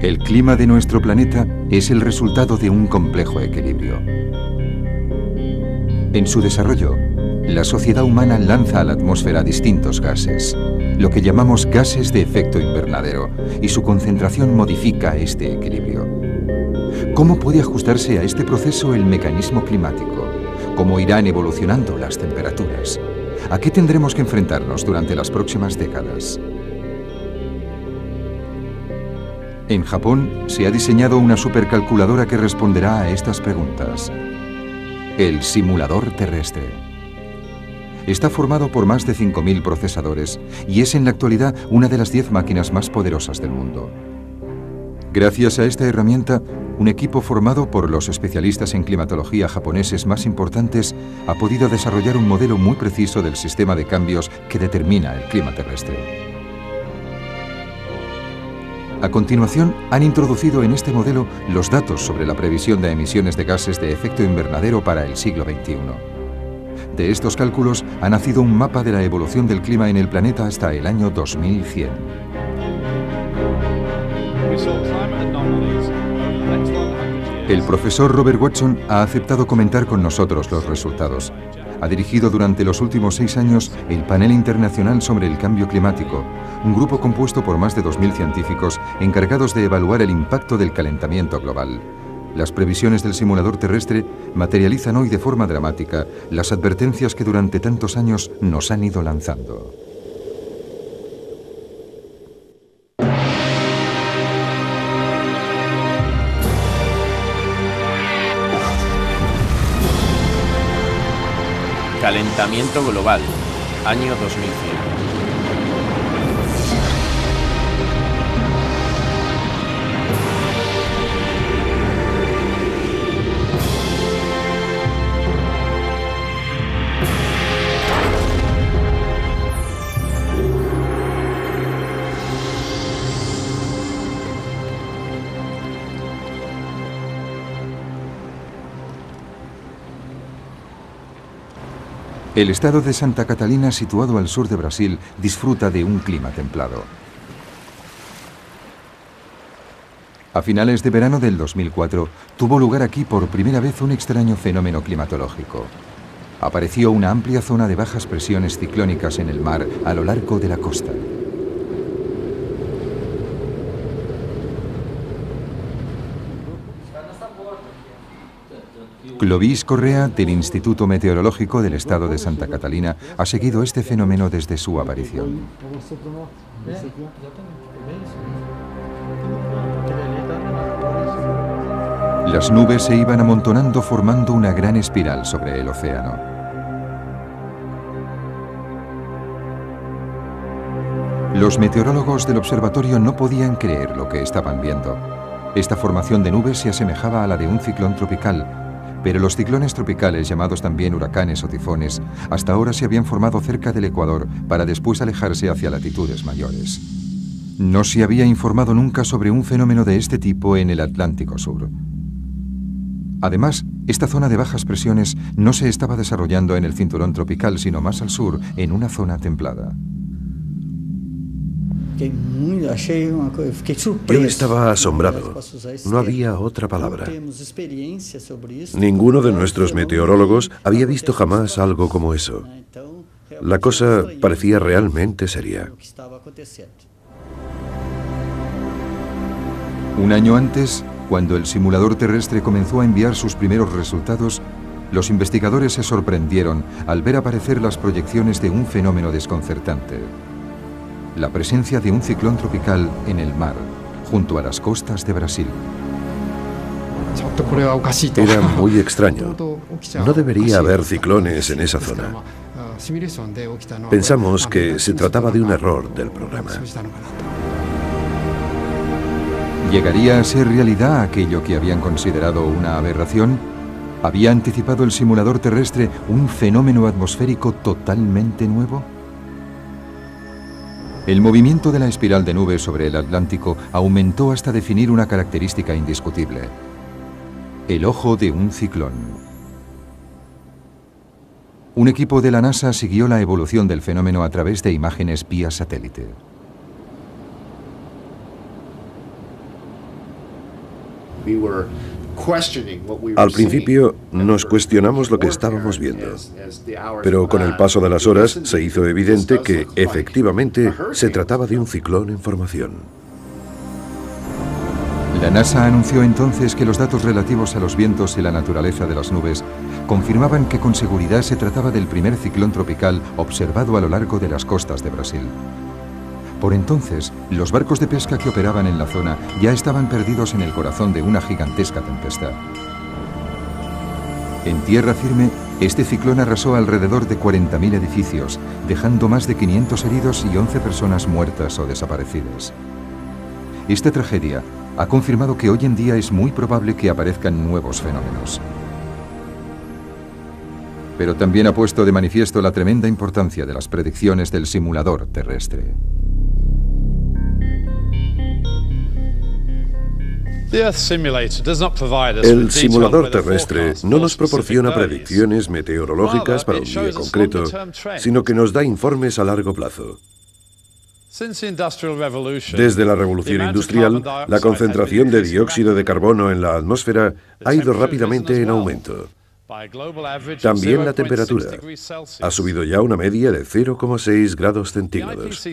El clima de nuestro planeta es el resultado de un complejo equilibrio. En su desarrollo, la sociedad humana lanza a la atmósfera distintos gases, lo que llamamos gases de efecto invernadero, y su concentración modifica este equilibrio. ¿Cómo puede ajustarse a este proceso el mecanismo climático? ¿Cómo irán evolucionando las temperaturas? ¿A qué tendremos que enfrentarnos durante las próximas décadas? En Japón se ha diseñado una supercalculadora que responderá a estas preguntas. El simulador terrestre. Está formado por más de 5.000 procesadores y es en la actualidad una de las 10 máquinas más poderosas del mundo. Gracias a esta herramienta, un equipo formado por los especialistas en climatología japoneses más importantes ha podido desarrollar un modelo muy preciso del sistema de cambios que determina el clima terrestre. A continuación, han introducido en este modelo los datos sobre la previsión de emisiones de gases de efecto invernadero para el siglo XXI. De estos cálculos ha nacido un mapa de la evolución del clima en el planeta hasta el año 2100. El profesor Robert Watson ha aceptado comentar con nosotros los resultados. Ha dirigido durante los últimos 6 años el Panel Internacional sobre el Cambio Climático, un grupo compuesto por más de 2.000 científicos encargados de evaluar el impacto del calentamiento global. Las previsiones del simulador terrestre materializan hoy de forma dramática las advertencias que durante tantos años nos han ido lanzando. Calentamiento global, año 2100. El estado de Santa Catalina, situado al sur de Brasil, disfruta de un clima templado. A finales de verano del 2004, tuvo lugar aquí por primera vez un extraño fenómeno climatológico. Apareció una amplia zona de bajas presiones ciclónicas en el mar a lo largo de la costa. Clovis Correa, del Instituto Meteorológico del Estado de Santa Catalina, ha seguido este fenómeno desde su aparición. Las nubes se iban amontonando formando una gran espiral sobre el océano. Los meteorólogos del observatorio no podían creer lo que estaban viendo. Esta formación de nubes se asemejaba a la de un ciclón tropical, pero los ciclones tropicales, llamados también huracanes o tifones, hasta ahora se habían formado cerca del Ecuador para después alejarse hacia latitudes mayores. No se había informado nunca sobre un fenómeno de este tipo en el Atlántico Sur. Además, esta zona de bajas presiones no se estaba desarrollando en el cinturón tropical, sino más al sur, en una zona templada. Yo estaba asombrado. No había otra palabra. Ninguno de nuestros meteorólogos había visto jamás algo como eso. La cosa parecía realmente seria. Un año antes, cuando el simulador terrestre comenzó a enviar sus primeros resultados, los investigadores se sorprendieron al ver aparecer las proyecciones de un fenómeno desconcertante: la presencia de un ciclón tropical en el mar, junto a las costas de Brasil. Era muy extraño. No debería haber ciclones en esa zona. Pensamos que se trataba de un error del programa. ¿Llegaría a ser realidad aquello que habían considerado una aberración? ¿Había anticipado el simulador terrestre un fenómeno atmosférico totalmente nuevo? El movimiento de la espiral de nubes sobre el Atlántico aumentó hasta definir una característica indiscutible: el ojo de un ciclón. Un equipo de la NASA siguió la evolución del fenómeno a través de imágenes vía satélite. Al principio nos cuestionamos lo que estábamos viendo, pero con el paso de las horas se hizo evidente que efectivamente se trataba de un ciclón en formación. La NASA anunció entonces que los datos relativos a los vientos y la naturaleza de las nubes confirmaban que con seguridad se trataba del primer ciclón tropical observado a lo largo de las costas de Brasil. Por entonces, los barcos de pesca que operaban en la zona ya estaban perdidos en el corazón de una gigantesca tempestad. En tierra firme, este ciclón arrasó alrededor de 40.000 edificios, dejando más de 500 heridos y 11 personas muertas o desaparecidas. Esta tragedia ha confirmado que hoy en día es muy probable que aparezcan nuevos fenómenos. Pero también ha puesto de manifiesto la tremenda importancia de las predicciones del simulador terrestre. El simulador terrestre no nos proporciona predicciones meteorológicas para un día concreto, sino que nos da informes a largo plazo. Desde la revolución industrial, la concentración de dióxido de carbono en la atmósfera ha ido rápidamente en aumento. También la temperatura ha subido ya una media de 0,6 grados centígrados.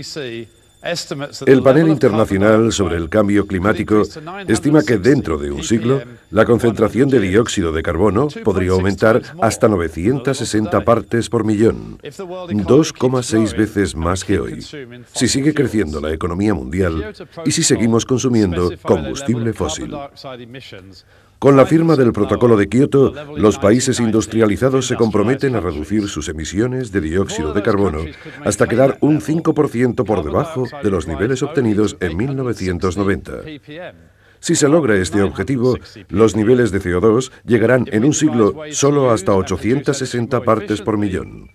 El Panel Internacional sobre el Cambio Climático estima que dentro de un siglo la concentración de dióxido de carbono podría aumentar hasta 960 partes por millón, 2,6 veces más que hoy, si sigue creciendo la economía mundial y si seguimos consumiendo combustible fósil. Con la firma del Protocolo de Kioto, los países industrializados se comprometen a reducir sus emisiones de dióxido de carbono hasta quedar un 5% por debajo de los niveles obtenidos en 1990. Si se logra este objetivo, los niveles de CO2 llegarán en un siglo solo hasta 860 partes por millón.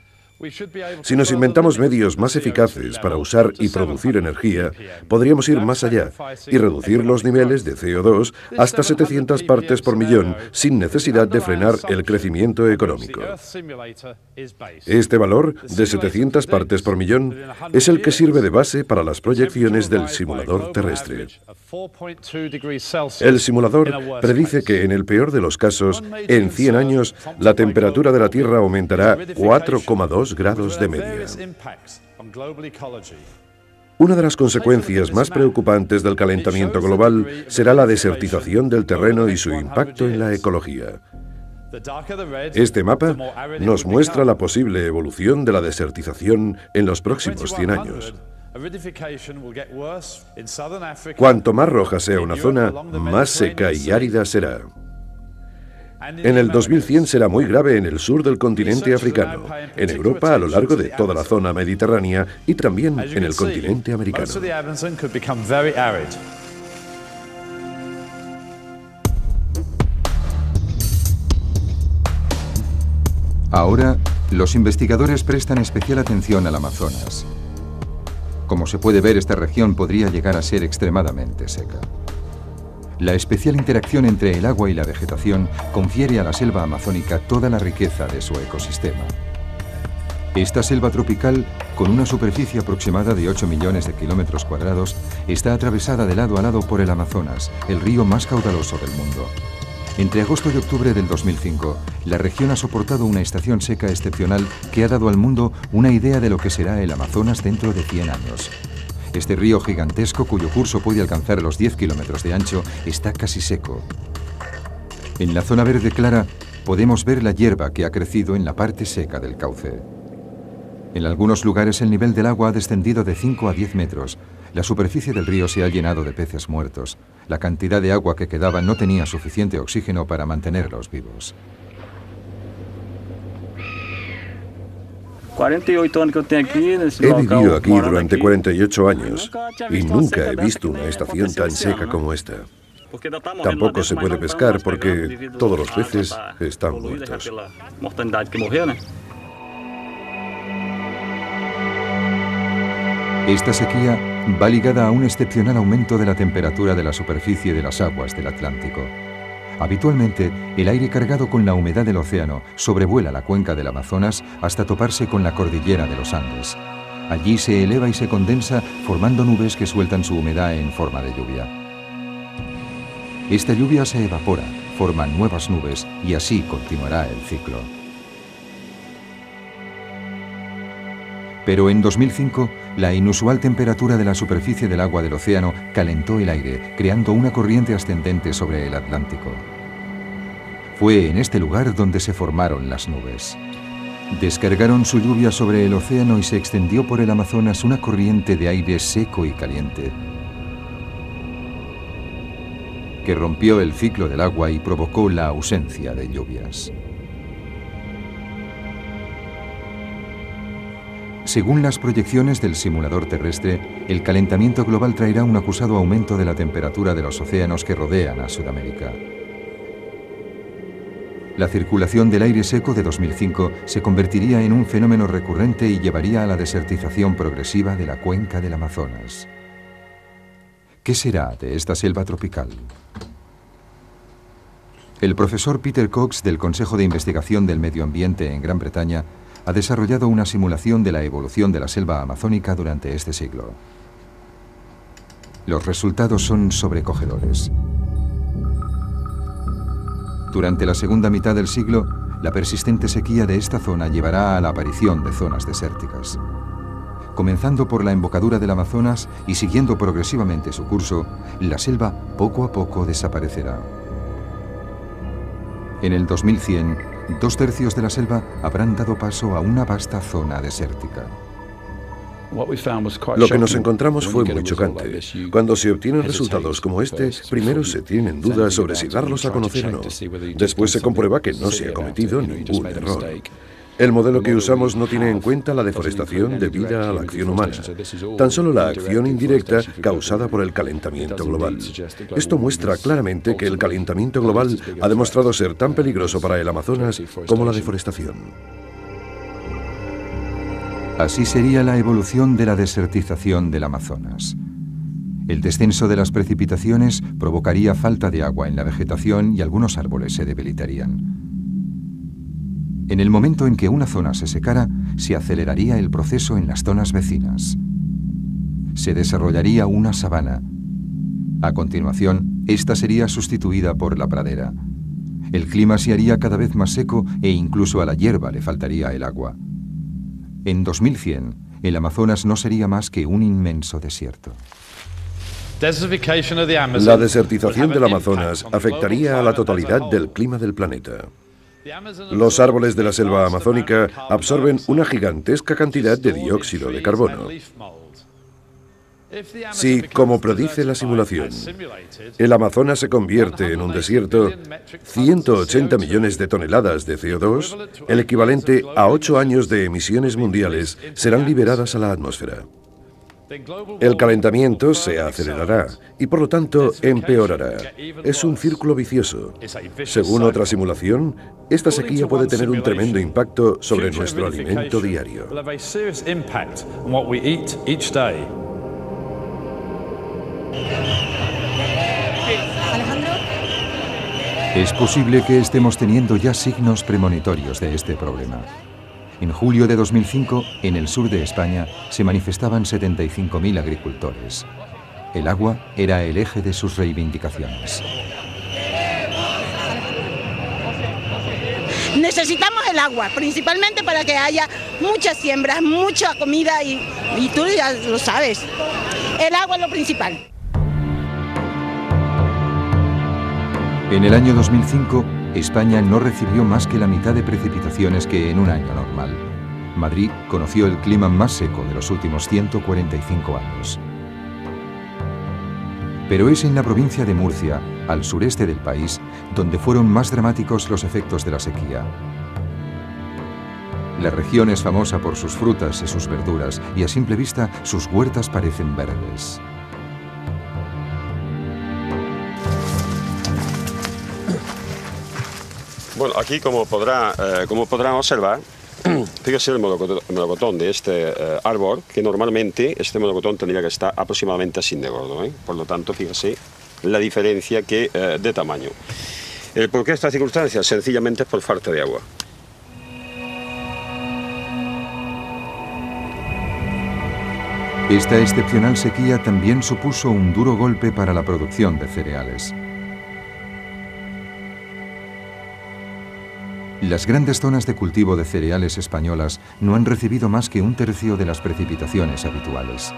Si nos inventamos medios más eficaces para usar y producir energía, podríamos ir más allá y reducir los niveles de CO2 hasta 700 partes por millón sin necesidad de frenar el crecimiento económico. Este valor de 700 partes por millón es el que sirve de base para las proyecciones del simulador terrestre. El simulador predice que en el peor de los casos, en 100 años, la temperatura de la Tierra aumentará 4,2 grados de media. Una de las consecuencias más preocupantes del calentamiento global será la desertización del terreno y su impacto en la ecología. Este mapa nos muestra la posible evolución de la desertización en los próximos 100 años. Cuanto más roja sea una zona, más seca y árida será. En el 2100 será muy grave en el sur del continente africano, en Europa a lo largo de toda la zona mediterránea y también en el continente americano. Ahora, los investigadores prestan especial atención al Amazonas. Como se puede ver, esta región podría llegar a ser extremadamente seca. La especial interacción entre el agua y la vegetación confiere a la selva amazónica toda la riqueza de su ecosistema. Esta selva tropical, con una superficie aproximada de 8 millones de kilómetros cuadrados, está atravesada de lado a lado por el Amazonas, el río más caudaloso del mundo. Entre agosto y octubre del 2005, la región ha soportado una estación seca excepcional que ha dado al mundo una idea de lo que será el Amazonas dentro de 100 años. Este río gigantesco, cuyo curso puede alcanzar los 10 kilómetros de ancho, está casi seco. En la zona verde clara podemos ver la hierba que ha crecido en la parte seca del cauce. En algunos lugares el nivel del agua ha descendido de 5 a 10 metros. La superficie del río se ha llenado de peces muertos. La cantidad de agua que quedaba no tenía suficiente oxígeno para mantenerlos vivos. 48 anos que eu tenho aqui nesse He local, vivido aquí morando durante aqui. 48 años y visto nunca seca he dessa visto que una nem estación tan aconteceu esse seca ano. como esta. Porque ainda tá morrendo lá Tampoco dentro, se mas puede não tá pescar mais porque pegando devido todos los à água peces tá están poluída já muertos. pela mortalidade que morreu, né? Esta sequía va ligada a un excepcional aumento de la temperatura de la superficie de las aguas del Atlántico. Habitualmente, el aire cargado con la humedad del océano sobrevuela la cuenca del Amazonas hasta toparse con la cordillera de los Andes. Allí se eleva y se condensa, formando nubes que sueltan su humedad en forma de lluvia. Esta lluvia se evapora, forma nuevas nubes y así continuará el ciclo. Pero en 2005, la inusual temperatura de la superficie del agua del océano calentó el aire, creando una corriente ascendente sobre el Atlántico. Fue en este lugar donde se formaron las nubes. Descargaron su lluvia sobre el océano y se extendió por el Amazonas una corriente de aire seco y caliente, que rompió el ciclo del agua y provocó la ausencia de lluvias. Según las proyecciones del simulador terrestre, el calentamiento global traerá un acusado aumento de la temperatura de los océanos que rodean a Sudamérica. La circulación del aire seco de 2005 se convertiría en un fenómeno recurrente y llevaría a la desertización progresiva de la cuenca del Amazonas. ¿Qué será de esta selva tropical? El profesor Peter Cox del Consejo de Investigación del Medio Ambiente en Gran Bretaña ha desarrollado una simulación de la evolución de la selva amazónica durante este siglo. Los resultados son sobrecogedores. Durante la segunda mitad del siglo, la persistente sequía de esta zona llevará a la aparición de zonas desérticas. Comenzando por la embocadura del Amazonas y siguiendo progresivamente su curso, la selva poco a poco desaparecerá. En el 2100, 2/3 de la selva habrán dado paso a una vasta zona desértica. Lo que nos encontramos fue muy chocante. Cuando se obtienen resultados como este, primero se tienen dudas sobre si darlos a conocer o no. Después se comprueba que no se ha cometido ningún error. El modelo que usamos no tiene en cuenta la deforestación debida a la acción humana, tan solo la acción indirecta causada por el calentamiento global. Esto muestra claramente que el calentamiento global ha demostrado ser tan peligroso para el Amazonas como la deforestación. Así sería la evolución de la desertización del Amazonas. El descenso de las precipitaciones provocaría falta de agua en la vegetación y algunos árboles se debilitarían. En el momento en que una zona se secara, se aceleraría el proceso en las zonas vecinas. Se desarrollaría una sabana. A continuación, esta sería sustituida por la pradera. El clima se haría cada vez más seco e incluso a la hierba le faltaría el agua. En 2100, el Amazonas no sería más que un inmenso desierto. La desertización del Amazonas afectaría a la totalidad del clima del planeta. Los árboles de la selva amazónica absorben una gigantesca cantidad de dióxido de carbono. Si, como predice la simulación, el Amazonas se convierte en un desierto, 180 millones de toneladas de CO2, el equivalente a 8 años de emisiones mundiales, serán liberadas a la atmósfera. El calentamiento se acelerará y por lo tanto empeorará. Es un círculo vicioso. Según otra simulación, esta sequía puede tener un tremendo impacto sobre nuestro alimento diario. Es posible que estemos teniendo ya signos premonitorios de este problema. En julio de 2005, en el sur de España, se manifestaban 75.000 agricultores. El agua era el eje de sus reivindicaciones. Necesitamos el agua, principalmente para que haya muchas siembras, mucha comida y tú ya lo sabes. El agua es lo principal. En el año 2005, España no recibió más que la mitad de precipitaciones que en un año normal. Madrid conoció el clima más seco de los últimos 145 años. Pero es en la provincia de Murcia, al sureste del país, donde fueron más dramáticos los efectos de la sequía. La región es famosa por sus frutas y sus verduras, y a simple vista sus huertas parecen verdes. Bueno, aquí como podrán observar, fíjese el melocotón de este árbol, que normalmente este melocotón tendría que estar aproximadamente así de gordo, ¿eh? Por lo tanto, fíjese la diferencia de tamaño. ¿Por qué esta circunstancia? Sencillamente es por falta de agua. Esta excepcional sequía también supuso un duro golpe para la producción de cereales. Las grandes zonas de cultivo de cereales españolas no han recibido más que 1/3 de las precipitaciones habituales.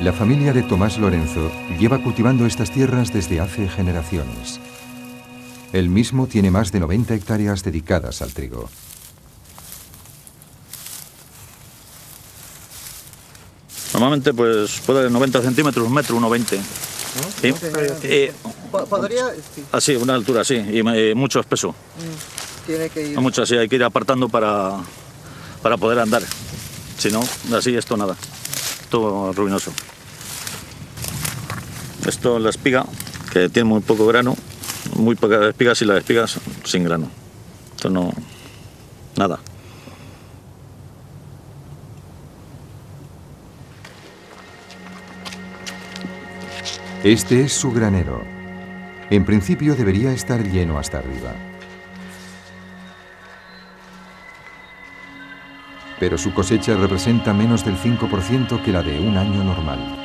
La familia de Tomás Lorenzo lleva cultivando estas tierras desde hace generaciones. Él mismo tiene más de 90 hectáreas dedicadas al trigo. Normalmente pues puede 90 centímetros, 1,20 m. ¿Sí? ¿Podría? Sí. Así, una altura así, y mucho espeso. Tiene que ir. Mucho así, hay que ir apartando para poder andar. Si no, así esto nada. Todo ruinoso. Esto es la espiga, que tiene muy poco grano, muy pocas espigas, y las espigas sin grano. Esto no, nada. Este es su granero. En principio debería estar lleno hasta arriba. Pero su cosecha representa menos del 5% que la de un año normal.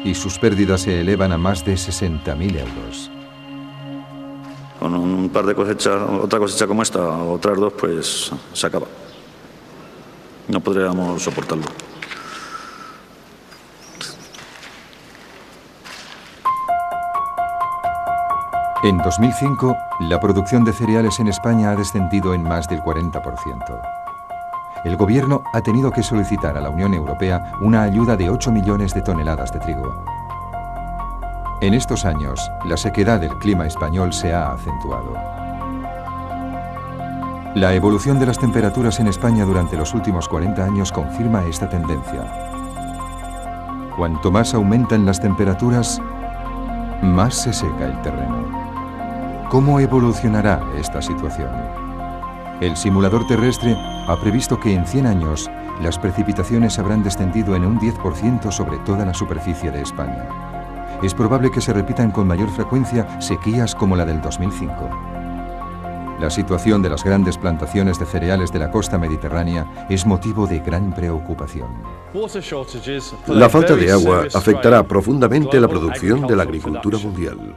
Y sus pérdidas se elevan a más de 60.000 euros. Con un par de cosechas, otra cosecha como esta, o otras dos, pues se acaba. No podríamos soportarlo. En 2005, la producción de cereales en España ha descendido en más del 40%. El gobierno ha tenido que solicitar a la Unión Europea una ayuda de 8 millones de toneladas de trigo. En estos años, la sequedad del clima español se ha acentuado. La evolución de las temperaturas en España durante los últimos 40 años confirma esta tendencia. Cuanto más aumentan las temperaturas, más se seca el terreno. ¿Cómo evolucionará esta situación? El simulador terrestre ha previsto que en 100 años las precipitaciones habrán descendido en un 10% sobre toda la superficie de España. Es probable que se repitan con mayor frecuencia sequías como la del 2005. La situación de las grandes plantaciones de cereales de la costa mediterránea es motivo de gran preocupación. La falta de agua afectará profundamente la producción de la agricultura mundial.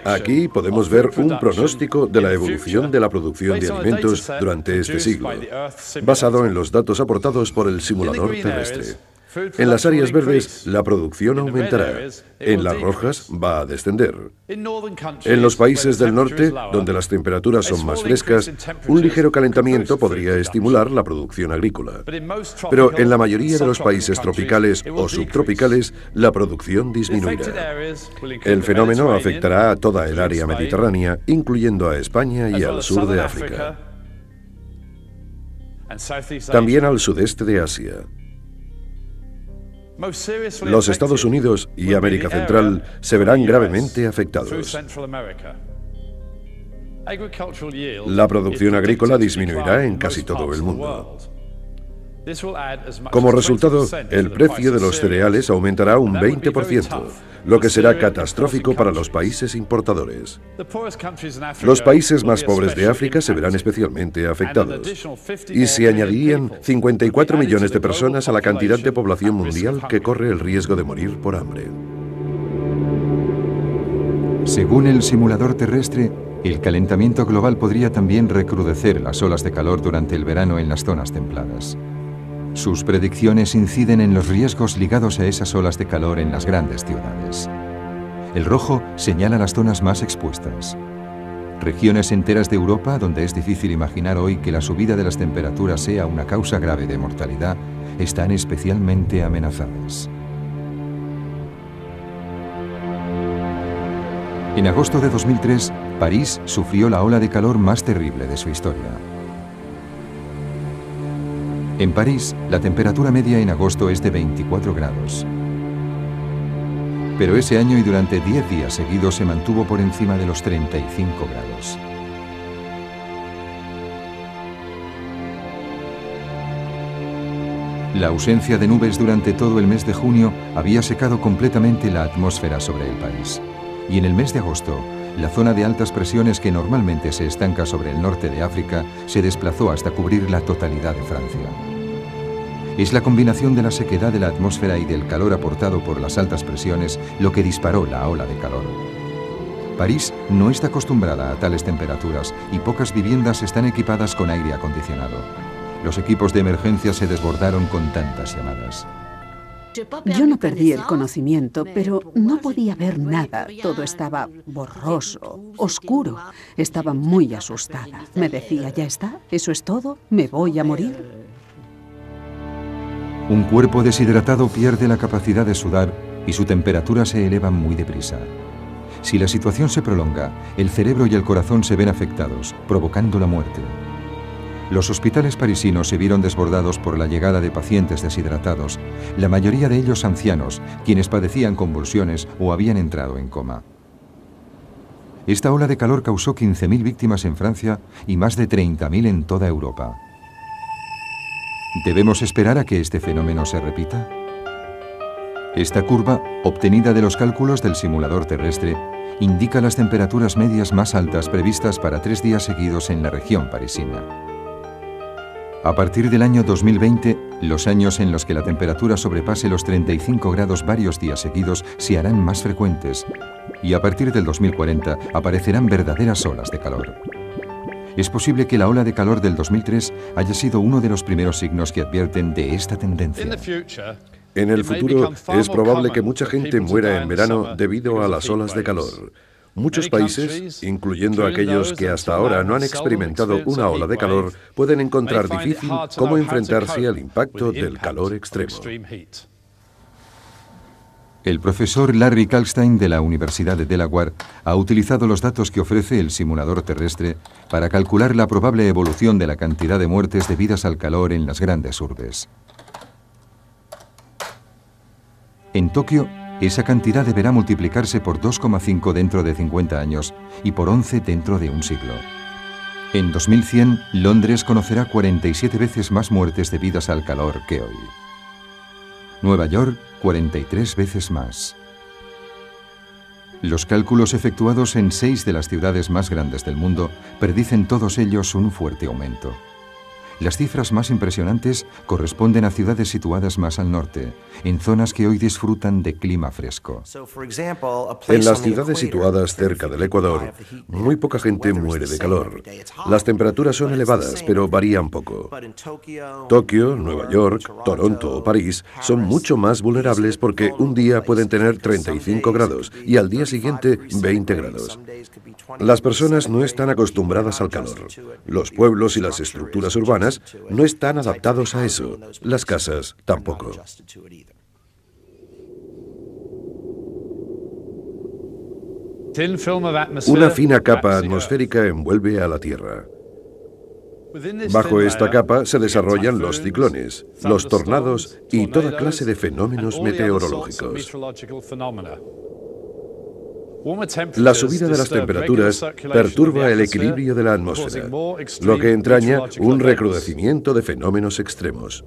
Aquí podemos ver un pronóstico de la evolución de la producción de alimentos durante este siglo, basado en los datos aportados por el simulador terrestre. En las áreas verdes, la producción aumentará. En las rojas, va a descender. En los países del norte, donde las temperaturas son más frescas, un ligero calentamiento podría estimular la producción agrícola. Pero en la mayoría de los países tropicales o subtropicales, la producción disminuirá. El fenómeno afectará a toda el área mediterránea, incluyendo a España y al sur de África. También al sudeste de Asia. Los Estados Unidos y América Central se verán gravemente afectados. La producción agrícola disminuirá en casi todo el mundo. Como resultado, el precio de los cereales aumentará un 20%, lo que será catastrófico para los países importadores. Los países más pobres de África se verán especialmente afectados, y se añadirían 54 millones de personas a la cantidad de población mundial que corre el riesgo de morir por hambre. Según el simulador terrestre, el calentamiento global podría también recrudecer las olas de calor durante el verano en las zonas templadas. Sus predicciones inciden en los riesgos ligados a esas olas de calor en las grandes ciudades. El rojo señala las zonas más expuestas. Regiones enteras de Europa, donde es difícil imaginar hoy que la subida de las temperaturas sea una causa grave de mortalidad, están especialmente amenazadas. En agosto de 2003, París sufrió la ola de calor más terrible de su historia. En París, la temperatura media en agosto es de 24 grados. Pero ese año y durante 10 días seguidos se mantuvo por encima de los 35 grados. La ausencia de nubes durante todo el mes de junio había secado completamente la atmósfera sobre el país. Y en el mes de agosto, la zona de altas presiones que normalmente se estanca sobre el norte de África se desplazó hasta cubrir la totalidad de Francia. Es la combinación de la sequedad de la atmósfera y del calor aportado por las altas presiones lo que disparó la ola de calor. París no está acostumbrada a tales temperaturas y pocas viviendas están equipadas con aire acondicionado. Los equipos de emergencia se desbordaron con tantas llamadas. Yo no perdí el conocimiento, pero no podía ver nada. Todo estaba borroso, oscuro. Estaba muy asustada. Me decía, ¿ya está? ¿Eso es todo? ¿Me voy a morir? Un cuerpo deshidratado pierde la capacidad de sudar y su temperatura se eleva muy deprisa. Si la situación se prolonga, el cerebro y el corazón se ven afectados, provocando la muerte. Los hospitales parisinos se vieron desbordados por la llegada de pacientes deshidratados, la mayoría de ellos ancianos, quienes padecían convulsiones o habían entrado en coma. Esta ola de calor causó 15.000 víctimas en Francia y más de 30.000 en toda Europa. ¿Debemos esperar a que este fenómeno se repita? Esta curva, obtenida de los cálculos del simulador terrestre, indica las temperaturas medias más altas previstas para 3 días seguidos en la región parisina. A partir del año 2020, los años en los que la temperatura sobrepase los 35 grados varios días seguidos se harán más frecuentes y a partir del 2040 aparecerán verdaderas olas de calor. Es posible que la ola de calor del 2003 haya sido uno de los primeros signos que advierten de esta tendencia. En el futuro es probable que mucha gente muera en verano debido a las olas de calor. Muchos países, incluyendo aquellos que hasta ahora no han experimentado una ola de calor, pueden encontrar difícil cómo enfrentarse al impacto del calor extremo. El profesor Larry Kalkstein de la Universidad de Delaware ha utilizado los datos que ofrece el simulador terrestre para calcular la probable evolución de la cantidad de muertes debidas al calor en las grandes urbes. En Tokio, esa cantidad deberá multiplicarse por 2,5 dentro de 50 años y por 11 dentro de un siglo. En 2100, Londres conocerá 47 veces más muertes debidas al calor que hoy. Nueva York, 43 veces más. Los cálculos efectuados en 6 de las ciudades más grandes del mundo predicen todos ellos un fuerte aumento. Las cifras más impresionantes corresponden a ciudades situadas más al norte, en zonas que hoy disfrutan de clima fresco. En las ciudades situadas cerca del Ecuador, muy poca gente muere de calor. Las temperaturas son elevadas, pero varían poco. Tokio, Nueva York, Toronto o París son mucho más vulnerables porque un día pueden tener 35 grados y al día siguiente 20 grados. Las personas no están acostumbradas al calor. Los pueblos y las estructuras urbanas no están adaptados a eso. Las casas tampoco. Una fina capa atmosférica envuelve a la Tierra. Bajo esta capa se desarrollan los ciclones, los tornados y toda clase de fenómenos meteorológicos. La subida de las temperaturas perturba el equilibrio de la atmósfera, lo que entraña un recrudecimiento de fenómenos extremos.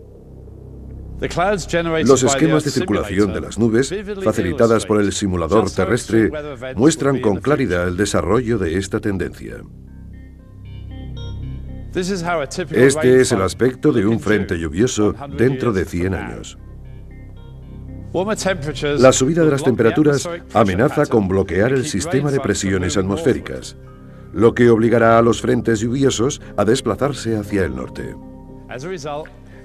Los esquemas de circulación de las nubes, facilitadas por el simulador terrestre, muestran con claridad el desarrollo de esta tendencia. Este es el aspecto de un frente lluvioso dentro de 100 años. La subida de las temperaturas amenaza con bloquear el sistema de presiones atmosféricas, lo que obligará a los frentes lluviosos a desplazarse hacia el norte.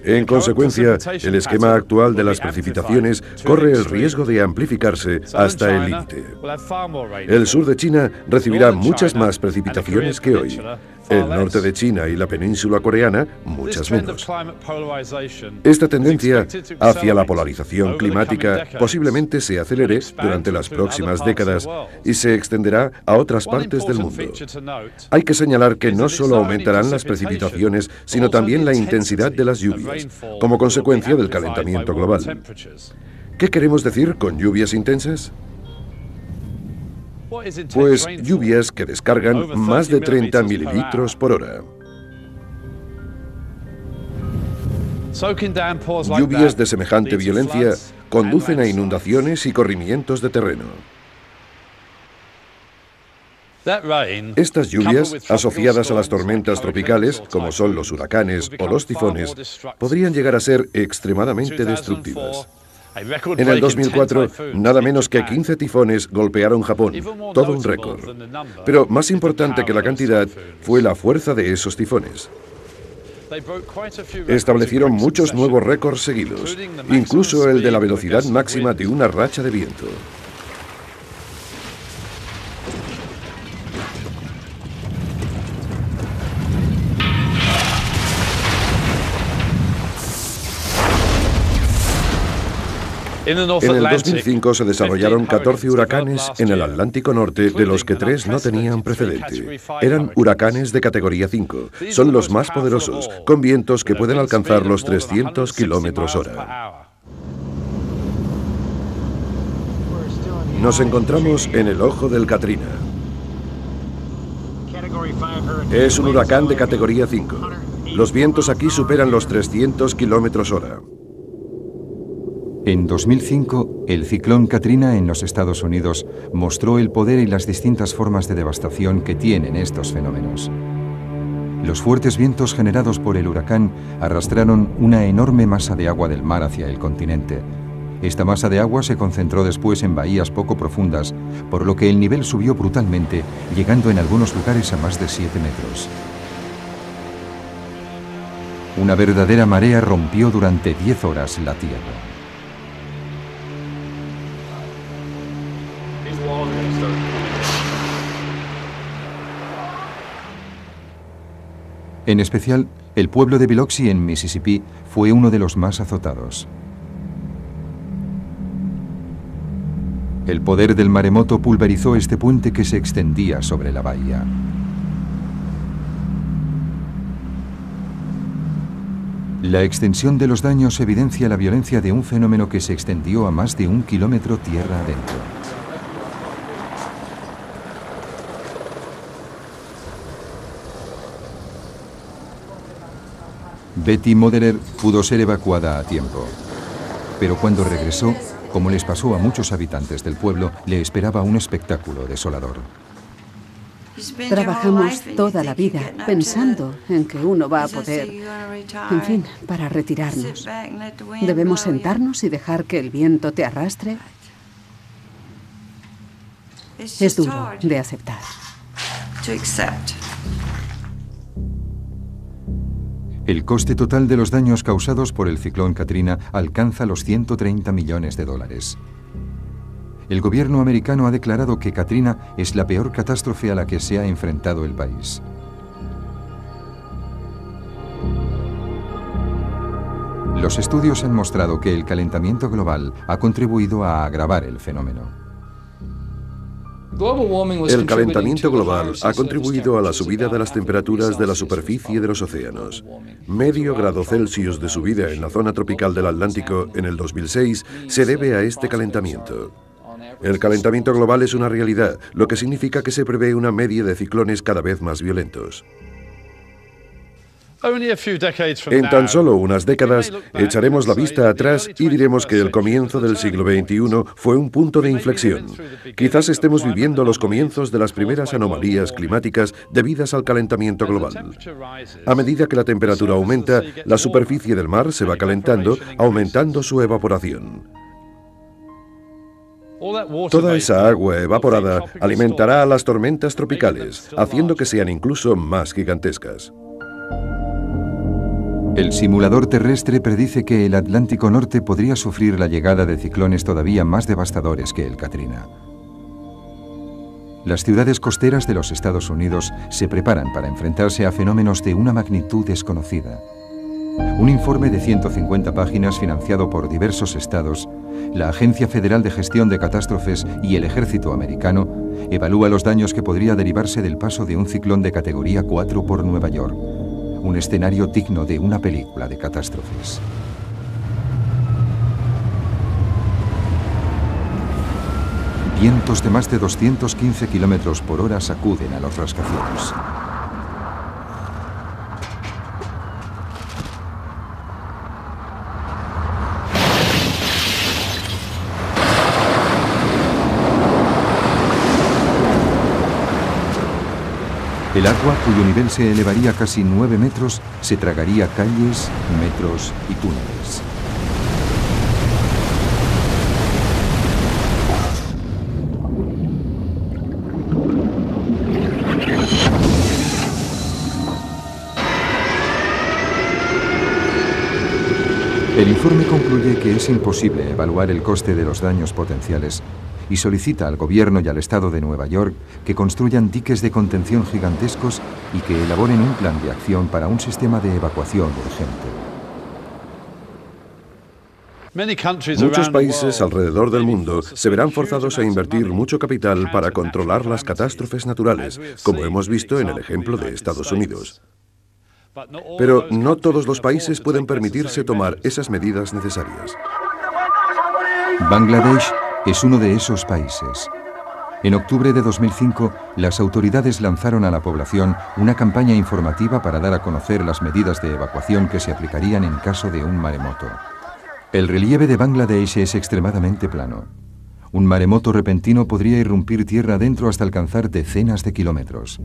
En consecuencia, el esquema actual de las precipitaciones corre el riesgo de amplificarse hasta el límite. El sur de China recibirá muchas más precipitaciones que hoy. El norte de China y la península coreana, muchas menos. Esta tendencia hacia la polarización climática posiblemente se acelere durante las próximas décadas y se extenderá a otras partes del mundo. Hay que señalar que no solo aumentarán las precipitaciones, sino también la intensidad de las lluvias, como consecuencia del calentamiento global. ¿Qué queremos decir con lluvias intensas? Pues lluvias que descargan más de 30 mililitros por hora. Lluvias de semejante violencia conducen a inundaciones y corrimientos de terreno. Estas lluvias, asociadas a las tormentas tropicales, como son los huracanes o los tifones, podrían llegar a ser extremadamente destructivas. En el 2004, nada menos que 15 tifones golpearon Japón, todo un récord. Pero más importante que la cantidad fue la fuerza de esos tifones. Establecieron muchos nuevos récords seguidos, incluso el de la velocidad máxima de una racha de viento. En el 2005 se desarrollaron 14 huracanes en el Atlántico Norte, de los que 3 no tenían precedente. Eran huracanes de categoría 5. Son los más poderosos, con vientos que pueden alcanzar los 300 km/h. Nos encontramos en el ojo del Katrina. Es un huracán de categoría 5. Los vientos aquí superan los 300 km/h. En 2005, el ciclón Katrina en los Estados Unidos mostró el poder y las distintas formas de devastación que tienen estos fenómenos. Los fuertes vientos generados por el huracán arrastraron una enorme masa de agua del mar hacia el continente. Esta masa de agua se concentró después en bahías poco profundas, por lo que el nivel subió brutalmente, llegando en algunos lugares a más de 7 metros. Una verdadera marea rompió durante 10 horas la tierra. En especial, el pueblo de Biloxi, en Mississippi, fue uno de los más azotados. El poder del maremoto pulverizó este puente que se extendía sobre la bahía. La extensión de los daños evidencia la violencia de un fenómeno que se extendió a más de 1 kilómetro tierra adentro. Betty Modeler pudo ser evacuada a tiempo, pero cuando regresó, como les pasó a muchos habitantes del pueblo, le esperaba un espectáculo desolador. Trabajamos toda la vida pensando en que uno va a poder, en fin, para retirarnos. ¿Debemos sentarnos y dejar que el viento te arrastre? Es duro de aceptar. El coste total de los daños causados por el ciclón Katrina alcanza los 130 millones de dólares. El gobierno americano ha declarado que Katrina es la peor catástrofe a la que se ha enfrentado el país. Los estudios han mostrado que el calentamiento global ha contribuido a agravar el fenómeno. El calentamiento global ha contribuido a la subida de las temperaturas de la superficie de los océanos. Medio grado Celsius de subida en la zona tropical del Atlántico en el 2006 se debe a este calentamiento. El calentamiento global es una realidad, lo que significa que se prevé una media de ciclones cada vez más violentos. En tan solo unas décadas echaremos la vista atrás y diremos que el comienzo del siglo XXI fue un punto de inflexión. Quizás estemos viviendo los comienzos de las primeras anomalías climáticas debidas al calentamiento global. A medida que la temperatura aumenta, la superficie del mar se va calentando, aumentando su evaporación. Toda esa agua evaporada alimentará a las tormentas tropicales, haciendo que sean incluso más gigantescas. El simulador terrestre predice que el Atlántico Norte podría sufrir la llegada de ciclones todavía más devastadores que el Katrina. Las ciudades costeras de los Estados Unidos se preparan para enfrentarse a fenómenos de una magnitud desconocida. Un informe de 150 páginas financiado por diversos estados, la Agencia Federal de Gestión de Catástrofes y el Ejército Americano evalúa los daños que podría derivarse del paso de un ciclón de categoría 4 por Nueva York. Un escenario digno de una película de catástrofes. Vientos de más de 215 kilómetros por hora sacuden a los rascacielos. El agua, cuyo nivel se elevaría casi 9 metros, se tragaría calles, metros y túneles. El informe concluye que es imposible evaluar el coste de los daños potenciales y solicita al gobierno y al Estado de Nueva York que construyan diques de contención gigantescos y que elaboren un plan de acción para un sistema de evacuación urgente. Muchos países alrededor del mundo se verán forzados a invertir mucho capital para controlar las catástrofes naturales, como hemos visto en el ejemplo de Estados Unidos. Pero no todos los países pueden permitirse tomar esas medidas necesarias. Bangladesh es uno de esos países. En octubre de 2005, las autoridades lanzaron a la población una campaña informativa para dar a conocer las medidas de evacuación que se aplicarían en caso de un maremoto. El relieve de Bangladesh es extremadamente plano. Un maremoto repentino podría irrumpir tierra adentro hasta alcanzar decenas de kilómetros.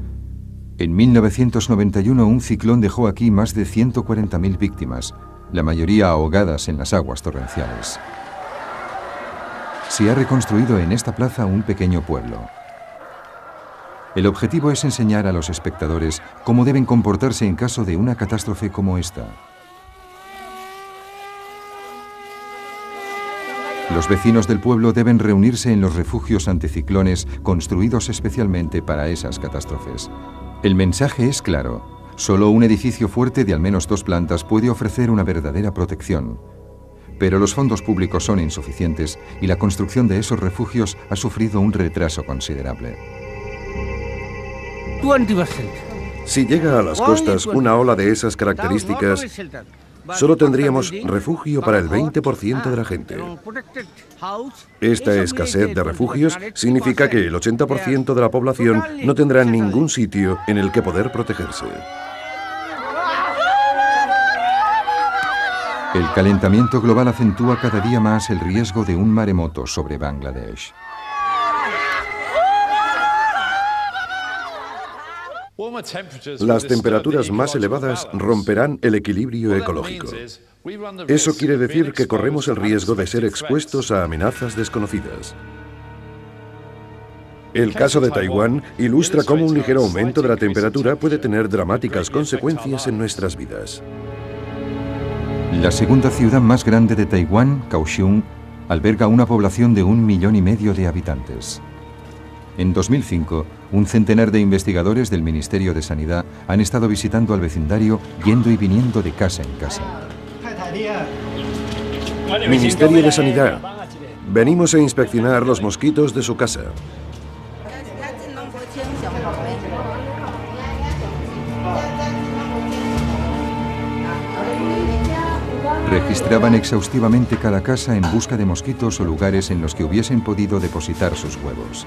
En 1991, un ciclón dejó aquí más de 140.000 víctimas, la mayoría ahogadas en las aguas torrenciales. Se ha reconstruido en esta plaza un pequeño pueblo. El objetivo es enseñar a los espectadores cómo deben comportarse en caso de una catástrofe como esta. Los vecinos del pueblo deben reunirse en los refugios anticiclones construidos especialmente para esas catástrofes. El mensaje es claro: solo un edificio fuerte de al menos 2 plantas puede ofrecer una verdadera protección. Pero los fondos públicos son insuficientes y la construcción de esos refugios ha sufrido un retraso considerable. Si llega a las costas una ola de esas características, solo tendríamos refugio para el 20% de la gente. Esta escasez de refugios significa que el 80% de la población no tendrá ningún sitio en el que poder protegerse. El calentamiento global acentúa cada día más el riesgo de un maremoto sobre Bangladesh. Las temperaturas más elevadas romperán el equilibrio ecológico. Eso quiere decir que corremos el riesgo de ser expuestos a amenazas desconocidas. El caso de Taiwán ilustra cómo un ligero aumento de la temperatura puede tener dramáticas consecuencias en nuestras vidas. La segunda ciudad más grande de Taiwán, Kaohsiung, alberga una población de 1,5 millones de habitantes. En 2005, un centenar de investigadores del Ministerio de Sanidad han estado visitando al vecindario, yendo y viniendo de casa en casa. Ministerio de Sanidad, venimos a inspeccionar los mosquitos de su casa. Registraban exhaustivamente cada casa en busca de mosquitos o lugares en los que hubiesen podido depositar sus huevos.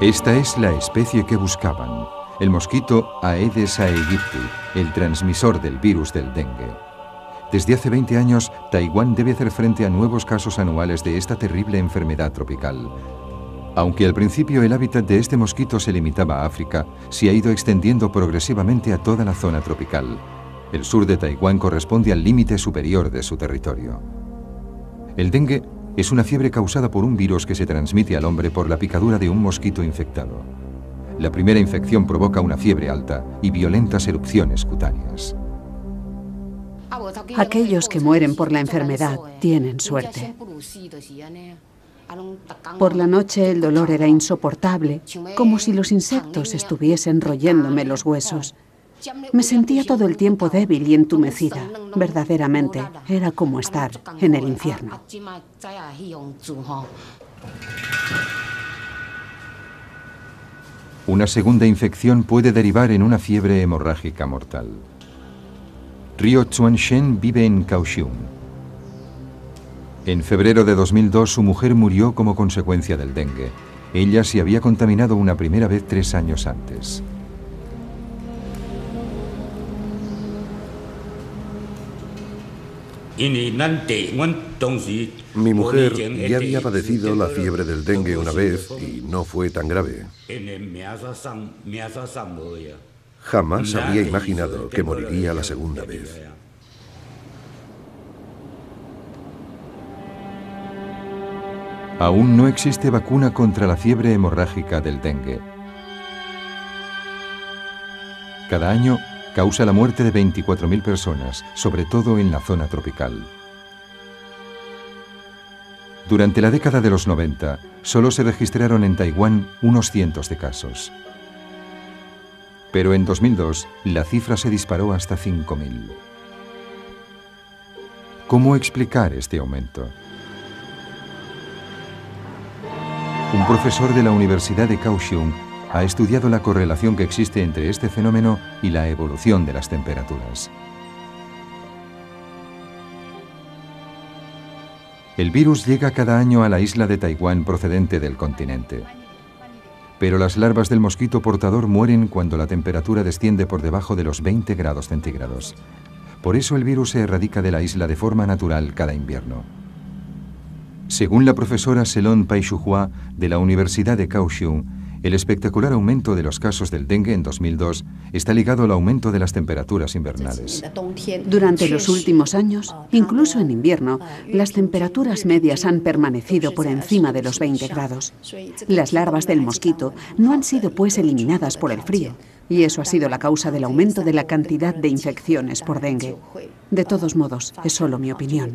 Esta es la especie que buscaban, el mosquito Aedes aegypti, el transmisor del virus del dengue. Desde hace 20 años, Taiwán debe hacer frente a nuevos casos anuales de esta terrible enfermedad tropical. Aunque al principio el hábitat de este mosquito se limitaba a África, se ha ido extendiendo progresivamente a toda la zona tropical. El sur de Taiwán corresponde al límite superior de su territorio. El dengue es una fiebre causada por un virus que se transmite al hombre por la picadura de un mosquito infectado. La primera infección provoca una fiebre alta y violentas erupciones cutáneas. Aquellos que mueren por la enfermedad tienen suerte. Por la noche el dolor era insoportable, como si los insectos estuviesen royéndome los huesos. Me sentía todo el tiempo débil y entumecida. Verdaderamente, era como estar en el infierno. Una segunda infección puede derivar en una fiebre hemorrágica mortal. Rio Chuanshen vive en Kaohsiung. En febrero de 2002 su mujer murió como consecuencia del dengue. Ella se había contaminado una primera vez 3 años antes. Mi mujer ya había padecido la fiebre del dengue una vez y no fue tan grave. Jamás habría imaginado que moriría la segunda vez. Aún no existe vacuna contra la fiebre hemorrágica del dengue. Cada año causa la muerte de 24.000 personas, sobre todo en la zona tropical. Durante la década de los 90, solo se registraron en Taiwán unos cientos de casos. Pero en 2002, la cifra se disparó hasta 5.000. ¿Cómo explicar este aumento? Un profesor de la Universidad de Kaohsiung ha estudiado la correlación que existe entre este fenómeno y la evolución de las temperaturas. El virus llega cada año a la isla de Taiwán procedente del continente. Pero las larvas del mosquito portador mueren cuando la temperatura desciende por debajo de los 20 grados centígrados. Por eso el virus se erradica de la isla de forma natural cada invierno. Según la profesora Selon Pai-Shuhua de la Universidad de Kaohsiung, el espectacular aumento de los casos del dengue en 2002 está ligado al aumento de las temperaturas invernales. Durante los últimos años, incluso en invierno, las temperaturas medias han permanecido por encima de los 20 grados. Las larvas del mosquito no han sido pues eliminadas por el frío, y eso ha sido la causa del aumento de la cantidad de infecciones por dengue. De todos modos, es solo mi opinión.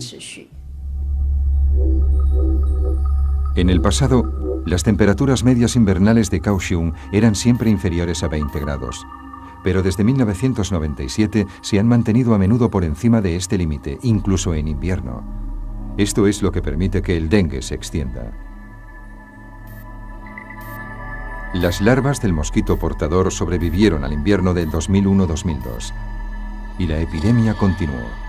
En el pasado, las temperaturas medias invernales de Kaohsiung eran siempre inferiores a 20 grados. Pero desde 1997 se han mantenido a menudo por encima de este límite, incluso en invierno. Esto es lo que permite que el dengue se extienda. Las larvas del mosquito portador sobrevivieron al invierno del 2001-2002 y la epidemia continuó.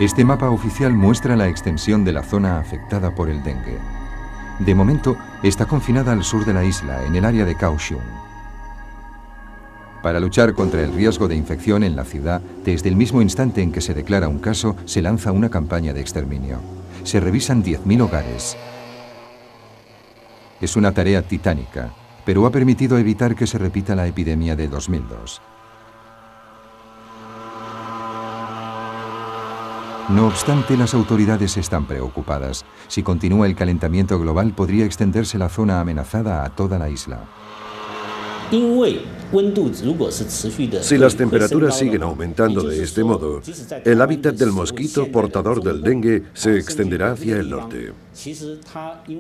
Este mapa oficial muestra la extensión de la zona afectada por el dengue. De momento, está confinada al sur de la isla, en el área de Kaohsiung. Para luchar contra el riesgo de infección en la ciudad, desde el mismo instante en que se declara un caso, se lanza una campaña de exterminio. Se revisan 10.000 hogares. Es una tarea titánica, pero ha permitido evitar que se repita la epidemia de 2002. No obstante, las autoridades están preocupadas. Si continúa el calentamiento global, podría extenderse la zona amenazada a toda la isla. Si las temperaturas siguen aumentando de este modo, el hábitat del mosquito portador del dengue se extenderá hacia el norte.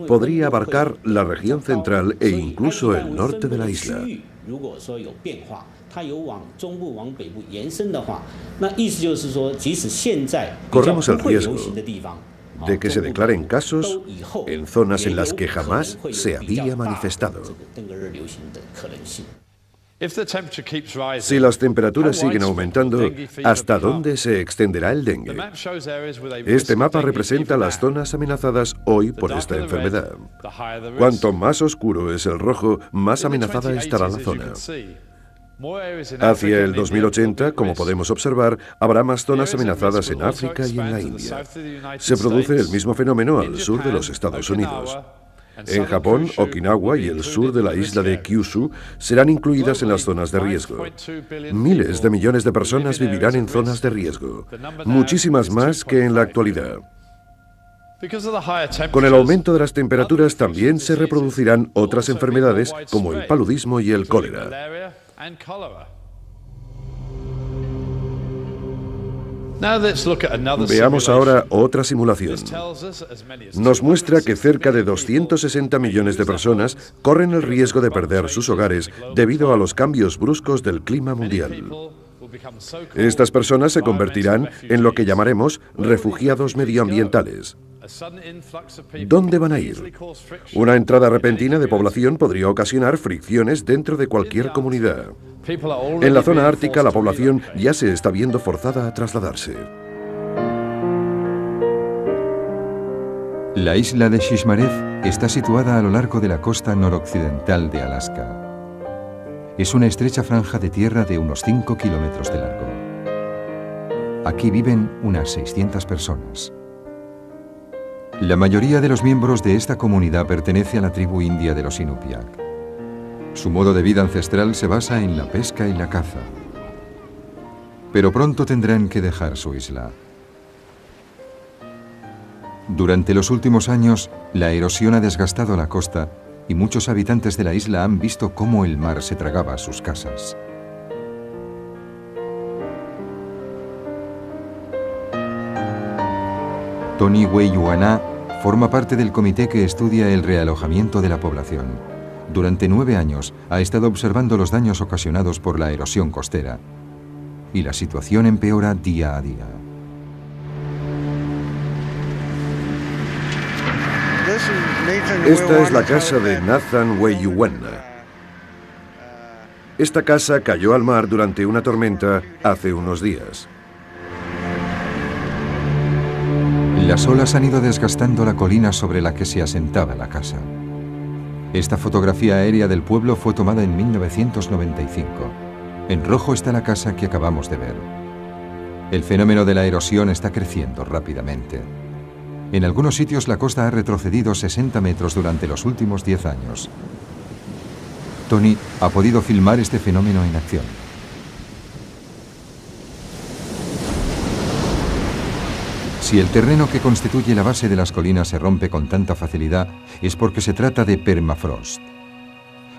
Podría abarcar la región central e incluso el norte de la isla. Corremos el riesgo de que se declaren casos en zonas en las que jamás se había manifestado. Si las temperaturas siguen aumentando, ¿hasta dónde se extenderá el dengue? Este mapa representa las zonas amenazadas hoy por esta enfermedad. Cuanto más oscuro es el rojo, más amenazada estará la zona. Hacia el 2080, como podemos observar, habrá más zonas amenazadas en África y en la India. Se produce el mismo fenómeno al sur de los Estados Unidos. En Japón, Okinawa y el sur de la isla de Kyushu serán incluidas en las zonas de riesgo. Miles de millones de personas vivirán en zonas de riesgo, muchísimas más que en la actualidad. Con el aumento de las temperaturas también se reproducirán otras enfermedades como el paludismo y el cólera. Veamos ahora otra simulación. Nos muestra que cerca de 260 millones de personas corren el riesgo de perder sus hogares debido a los cambios bruscos del clima mundial. Estas personas se convertirán en lo que llamaremos refugiados medioambientales. ¿Dónde van a ir? Una entrada repentina de población podría ocasionar fricciones dentro de cualquier comunidad. En la zona ártica, la población ya se está viendo forzada a trasladarse. La isla de Shishmaref está situada a lo largo de la costa noroccidental de Alaska. es una estrecha franja de tierra de unos 5 kilómetros de largo. Aquí viven unas 600 personas. La mayoría de los miembros de esta comunidad pertenece a la tribu india de los Inupiaq. Su modo de vida ancestral se basa en la pesca y la caza. Pero pronto tendrán que dejar su isla. Durante los últimos años, la erosión ha desgastado la costa y muchos habitantes de la isla han visto cómo el mar se tragaba sus casas. Tony Weyuana forma parte del comité que estudia el realojamiento de la población. Durante 9 años ha estado observando los daños ocasionados por la erosión costera. Y la situación empeora día a día. Esta es la casa de Nathan Weyuwana. Esta casa cayó al mar durante una tormenta hace unos días. Las olas han ido desgastando la colina sobre la que se asentaba la casa. Esta fotografía aérea del pueblo fue tomada en 1995. En rojo está la casa que acabamos de ver. El fenómeno de la erosión está creciendo rápidamente. En algunos sitios la costa ha retrocedido 60 metros durante los últimos 10 años. Tony ha podido filmar este fenómeno en acción. Si el terreno que constituye la base de las colinas se rompe con tanta facilidad, es porque se trata de permafrost.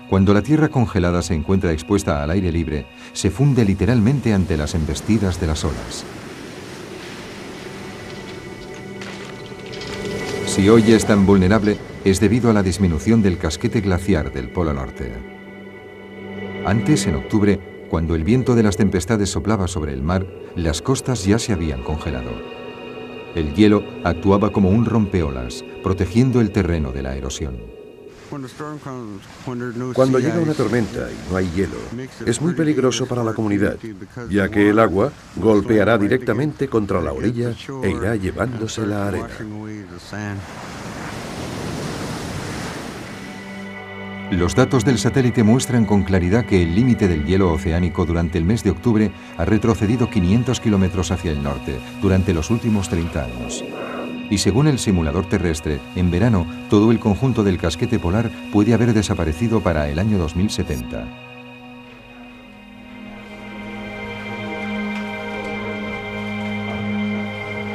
Cuando la tierra congelada se encuentra expuesta al aire libre, se funde literalmente ante las embestidas de las olas. Si hoy es tan vulnerable, es debido a la disminución del casquete glaciar del Polo Norte. Antes, en octubre, cuando el viento de las tempestades soplaba sobre el mar, las costas ya se habían congelado. El hielo actuaba como un rompeolas, protegiendo el terreno de la erosión. Cuando llega una tormenta y no hay hielo, es muy peligroso para la comunidad, ya que el agua golpeará directamente contra la orilla e irá llevándose la arena. Los datos del satélite muestran con claridad que el límite del hielo oceánico durante el mes de octubre ha retrocedido 500 kilómetros hacia el norte durante los últimos 30 años. Y según el simulador terrestre, en verano todo el conjunto del casquete polar puede haber desaparecido para el año 2070.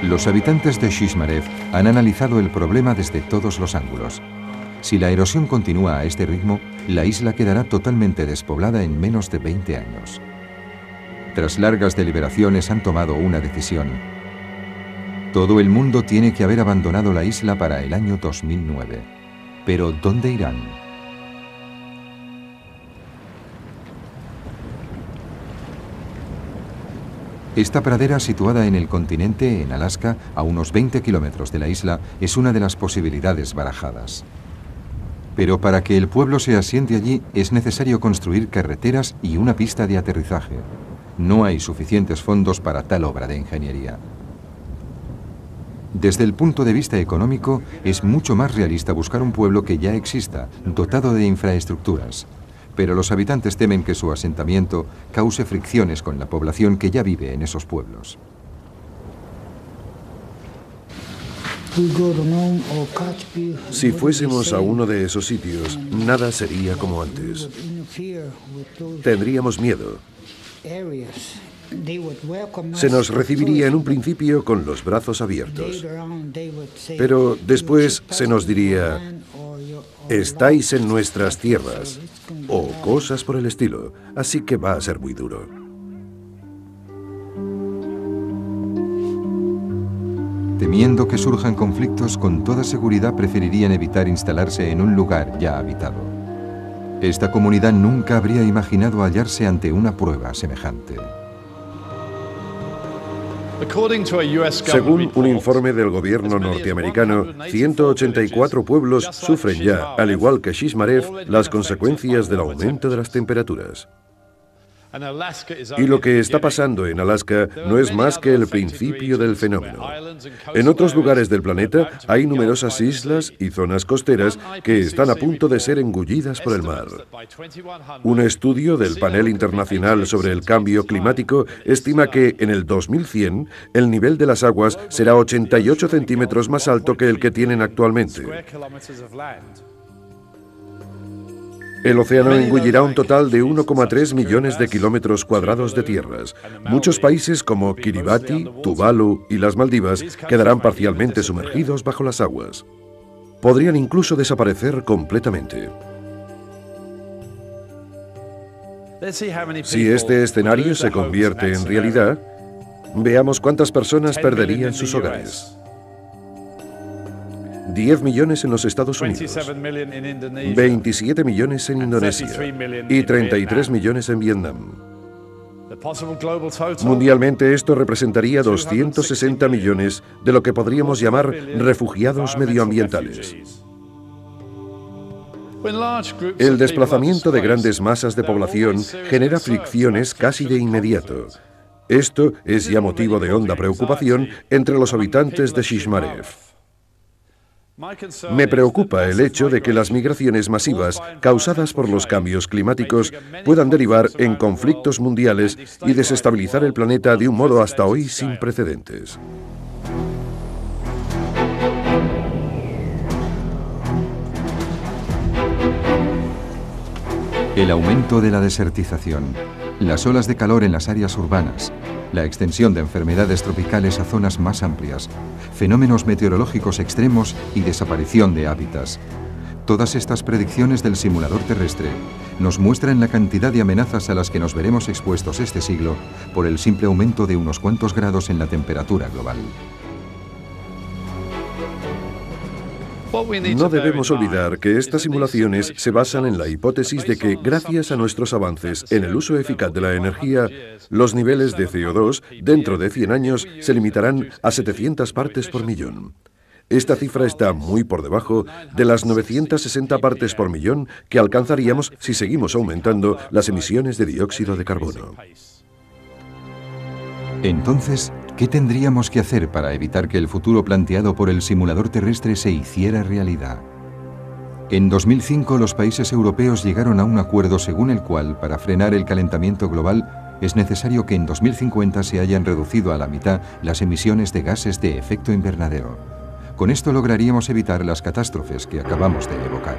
Los habitantes de Shishmaref han analizado el problema desde todos los ángulos. Si la erosión continúa a este ritmo, la isla quedará totalmente despoblada en menos de 20 años. Tras largas deliberaciones han tomado una decisión. Todo el mundo tiene que haber abandonado la isla para el año 2009. Pero ¿dónde irán? Esta pradera, situada en el continente, en Alaska, a unos 20 kilómetros de la isla, es una de las posibilidades barajadas. Pero para que el pueblo se asiente allí es necesario construir carreteras y una pista de aterrizaje. No hay suficientes fondos para tal obra de ingeniería. Desde el punto de vista económico, es mucho más realista buscar un pueblo que ya exista, dotado de infraestructuras. Pero los habitantes temen que su asentamiento cause fricciones con la población que ya vive en esos pueblos. Si fuésemos a uno de esos sitios, nada sería como antes. Tendríamos miedo. Se nos recibiría en un principio con los brazos abiertos. Pero después se nos diría, estáis en nuestras tierras, o cosas por el estilo, así que va a ser muy duro. Temiendo que surjan conflictos, con toda seguridad preferirían evitar instalarse en un lugar ya habitado. Esta comunidad nunca habría imaginado hallarse ante una prueba semejante. Según un informe del gobierno norteamericano, 184 pueblos sufren ya, al igual que Shishmaref, las consecuencias del aumento de las temperaturas. Y lo que está pasando en Alaska no es más que el principio del fenómeno. En otros lugares del planeta hay numerosas islas y zonas costeras que están a punto de ser engullidas por el mar. Un estudio del Panel Internacional sobre el Cambio Climático estima que en el 2100 el nivel de las aguas será 88 centímetros más alto que el que tienen actualmente. El océano engullirá un total de 1,3 millones de kilómetros cuadrados de tierras. Muchos países como Kiribati, Tuvalu y las Maldivas quedarán parcialmente sumergidos bajo las aguas. Podrían incluso desaparecer completamente. Si este escenario se convierte en realidad, veamos cuántas personas perderían sus hogares. 10 millones en los Estados Unidos, 27 millones en Indonesia y 33 millones en Vietnam. Mundialmente esto representaría 260 millones de lo que podríamos llamar refugiados medioambientales. El desplazamiento de grandes masas de población genera fricciones casi de inmediato. Esto es ya motivo de honda preocupación entre los habitantes de Shishmaref. Me preocupa el hecho de que las migraciones masivas causadas por los cambios climáticos puedan derivar en conflictos mundiales y desestabilizar el planeta de un modo hasta hoy sin precedentes. El aumento de la desertización, las olas de calor en las áreas urbanas, la extensión de enfermedades tropicales a zonas más amplias, fenómenos meteorológicos extremos y desaparición de hábitats. Todas estas predicciones del simulador terrestre nos muestran la cantidad de amenazas a las que nos veremos expuestos este siglo por el simple aumento de unos cuantos grados en la temperatura global. No debemos olvidar que estas simulaciones se basan en la hipótesis de que, gracias a nuestros avances en el uso eficaz de la energía, los niveles de CO2 dentro de 100 años se limitarán a 700 partes por millón. Esta cifra está muy por debajo de las 960 partes por millón que alcanzaríamos si seguimos aumentando las emisiones de dióxido de carbono. Entonces, ¿qué tendríamos que hacer para evitar que el futuro planteado por el simulador terrestre se hiciera realidad? En 2005, los países europeos llegaron a un acuerdo según el cual, para frenar el calentamiento global, es necesario que en 2050 se hayan reducido a la mitad las emisiones de gases de efecto invernadero. Con esto lograríamos evitar las catástrofes que acabamos de evocar.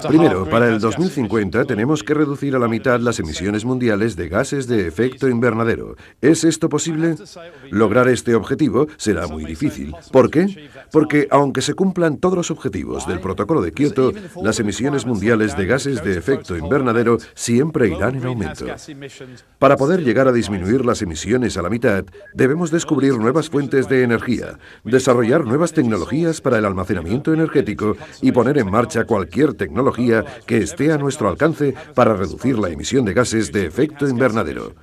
Primero, para el 2050 tenemos que reducir a la mitad las emisiones mundiales de gases de efecto invernadero. ¿Es esto posible? Lograr este objetivo será muy difícil. ¿Por qué? Porque aunque se cumplan todos los objetivos del Protocolo de Kioto, las emisiones mundiales de gases de efecto invernadero siempre irán en aumento. Para poder llegar a disminuir las emisiones a la mitad, debemos descubrir nuevas fuentes de energía, desarrollar nuevas tecnologías para el almacenamiento energético y poner en marcha cualquier tecnología que esté a nuestro alcance para reducir la emisión de gases de efecto invernadero.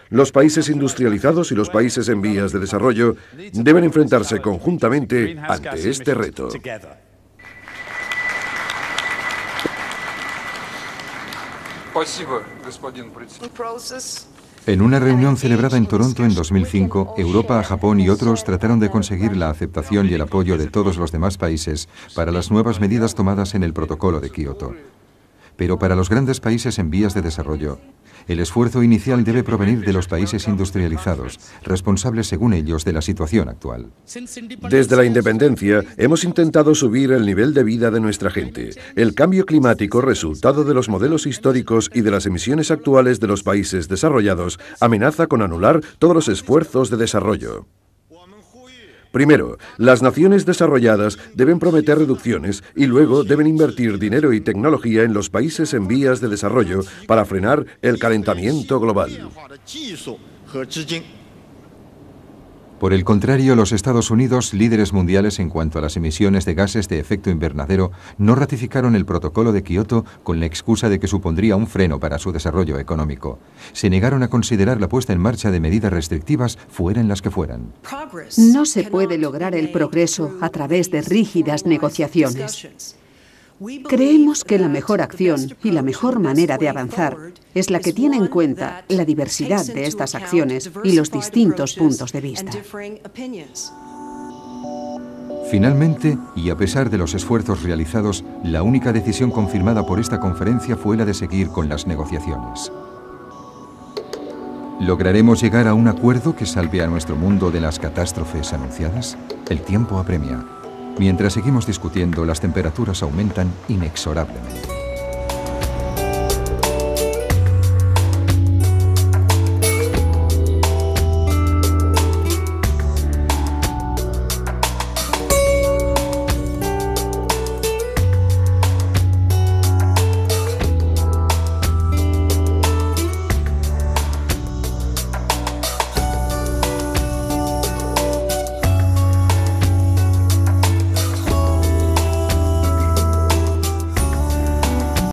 Los países industrializados y los países en vías de desarrollo deben enfrentarse conjuntamente ante este reto. En una reunión celebrada en Toronto en 2005, Europa, Japón y otros trataron de conseguir la aceptación y el apoyo de todos los demás países para las nuevas medidas tomadas en el Protocolo de Kioto. Pero para los grandes países en vías de desarrollo, el esfuerzo inicial debe provenir de los países industrializados, responsables según ellos de la situación actual. Desde la independencia hemos intentado subir el nivel de vida de nuestra gente. El cambio climático, resultado de los modelos históricos y de las emisiones actuales de los países desarrollados, amenaza con anular todos los esfuerzos de desarrollo. Primero, las naciones desarrolladas deben prometer reducciones y luego deben invertir dinero y tecnología en los países en vías de desarrollo para frenar el calentamiento global. Por el contrario, los Estados Unidos, líderes mundiales en cuanto a las emisiones de gases de efecto invernadero, no ratificaron el Protocolo de Kioto con la excusa de que supondría un freno para su desarrollo económico. Se negaron a considerar la puesta en marcha de medidas restrictivas, fueran las que fueran. No se puede lograr el progreso a través de rígidas negociaciones. Creemos que la mejor acción y la mejor manera de avanzar es la que tiene en cuenta la diversidad de estas acciones y los distintos puntos de vista. Finalmente, y a pesar de los esfuerzos realizados, la única decisión confirmada por esta conferencia fue la de seguir con las negociaciones. ¿Lograremos llegar a un acuerdo que salve a nuestro mundo de las catástrofes anunciadas? El tiempo apremia. Mientras seguimos discutiendo, las temperaturas aumentan inexorablemente.